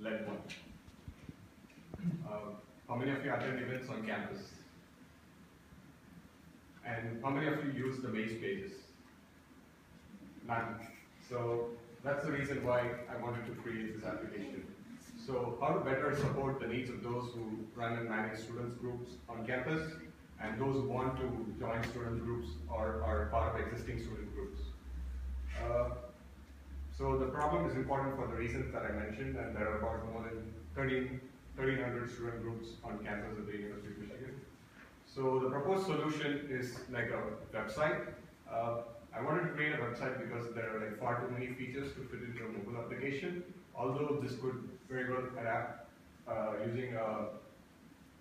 led one. How many of you attend events on campus? And how many of you use the Maze pages? None. So that's the reason why I wanted to create this application. So how to better support the needs of those who run and manage students groups on campus and those who want to join student groups or are part of existing student groups. So the problem is important for the reasons that I mentioned, and there are about more than 1,300 student groups on campus at the University of Michigan. So the proposed solution is like a website. I wanted to create a website because there are like far too many features to fit into a mobile application. Although this could very well adapt using a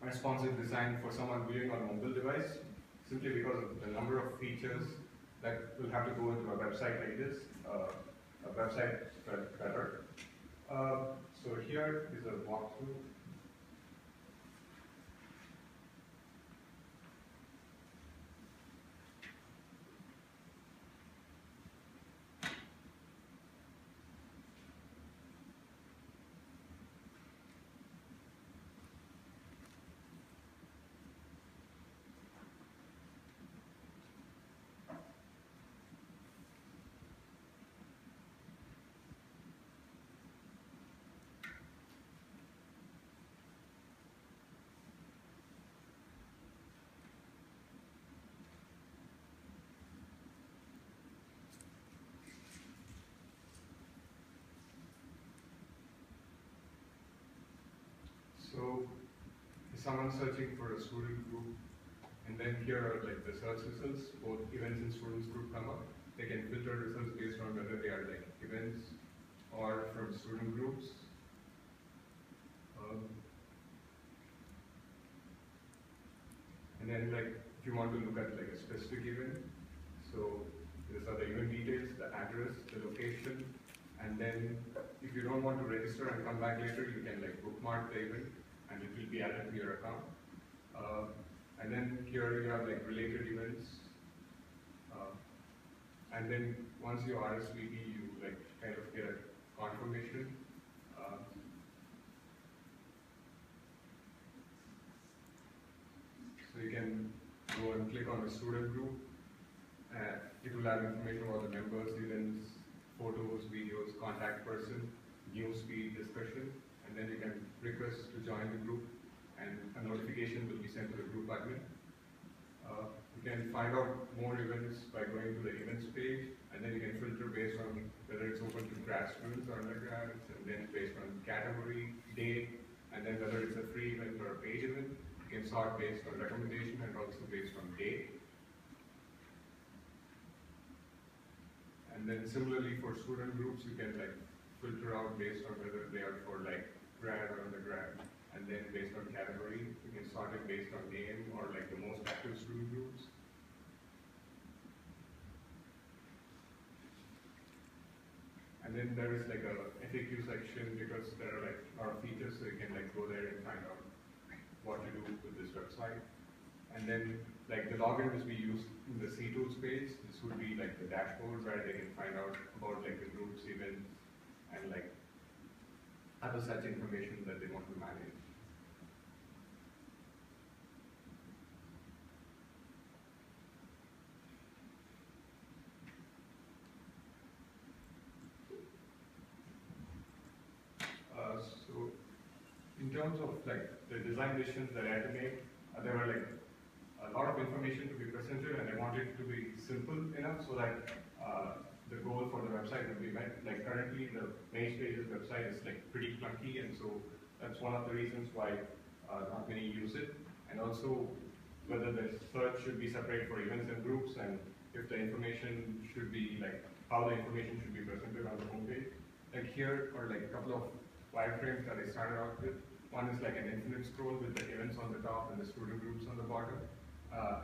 responsive design for someone viewing on a mobile device, simply because of the number of features that will have to go into a website like this, a website better. So here is a walkthrough. So if someone searching for a student group, and then here are like the search results, both events and students group come up. They can filter results based on whether they are like events or from student groups. And then like if you want to look at like a specific event, so these are the event details, the address, the location, and then if you don't want to register and come back later, you can like bookmark the event and it will be added to your account. And then here you have like related events. And then once you RSVP, you like kind of get a confirmation. So you can go and click on the student group. It will have information about the members, events, photos, videos, contact person, news feed, discussion, and then you can request to join the group, and a notification will be sent to the group admin. You can find out more events by going to the events page, and then you can filter based on whether it's open to grad students or undergrads, and then based on category, date, and then whether it's a free event or a paid event. You can sort based on recommendation and also based on date. And then similarly for student groups, you can like filter out based on whether they are for like grad or undergrad. And then based on category, you can sort it based on name or like the most active student groups. And then there is like a FAQ section because there are like a lot of features, so you can like go there and find out what to do with this website. And then like the login which we use in the C-Tools page, this would be like the dashboard where they can find out about like the groups, events, and like other such information that they want to manage. So in terms of like the design decisions that I had to make, there were like a lot of information to be presented, and I wanted it to be simple enough so that the goal for the website would be met. Like currently the Maze Pages website is like pretty clunky, and so that's one of the reasons why not many use it. And also whether the search should be separate for events and groups, and if the information should be like how the information should be presented on the homepage. Like here are like a couple of wireframes that I started out with. One is like an infinite scroll with the events on the top and the student groups on the bottom,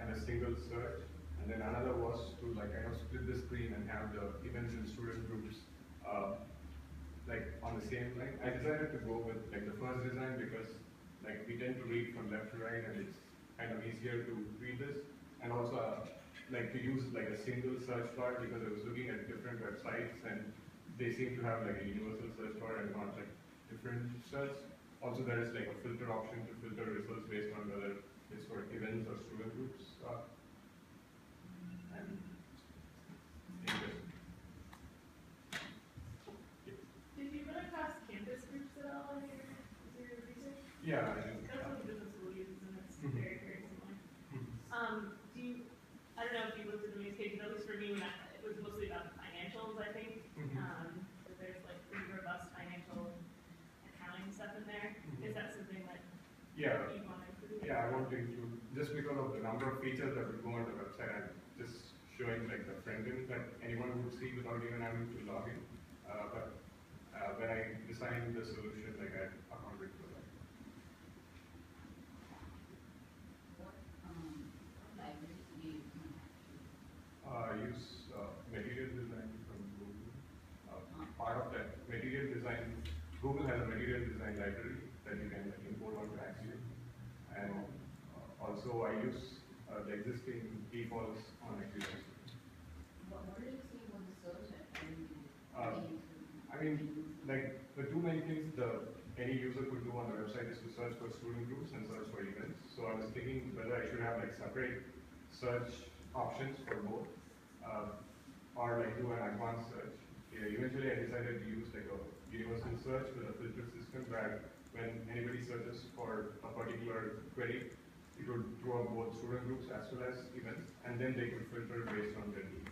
and a single search. And then another was to like kind of split the screen and have the events and student groups like on the same line. I decided to go with like the first design because like we tend to read from left to right, and it's kind of easier to read this. And also like to use like a single search bar because I was looking at different websites and they seem to have like a universal search bar and not like different search. Also, there is like a filter option to filter results based on whether it's for events or student groups. And interesting. Did you run across campus groups at all in your research? Yeah, I do. That's what the business school uses, and it's Mhm. very, very similar. Do you, I don't know if you looked at the news page, but at least for me, it was mostly about financials, I think. That there's like pretty robust financial accounting stuff in there. Is that something that Yeah. you want to include? Yeah, I want to include, just because of the number of features that would go on the website, I'm just showing like the front end that anyone would see without even having to log in. But when I designed the solution, like I accounted for that. What library do you use? I use material design from Google. Part of that material design, Google has a material design library that you can like, import onto Axiom. And also I use the existing defaults on Axiom. What are you saying about the search? I mean, like the two main things any user could do on the website is to search for student groups and search for events. So I was thinking whether I should have like separate search options for both, or like do an advanced search. Yeah, eventually I decided to use like a universal search with a filter system where when anybody searches for a particular query, it would throw up both student groups as well as events, and then they could filter based on their needs.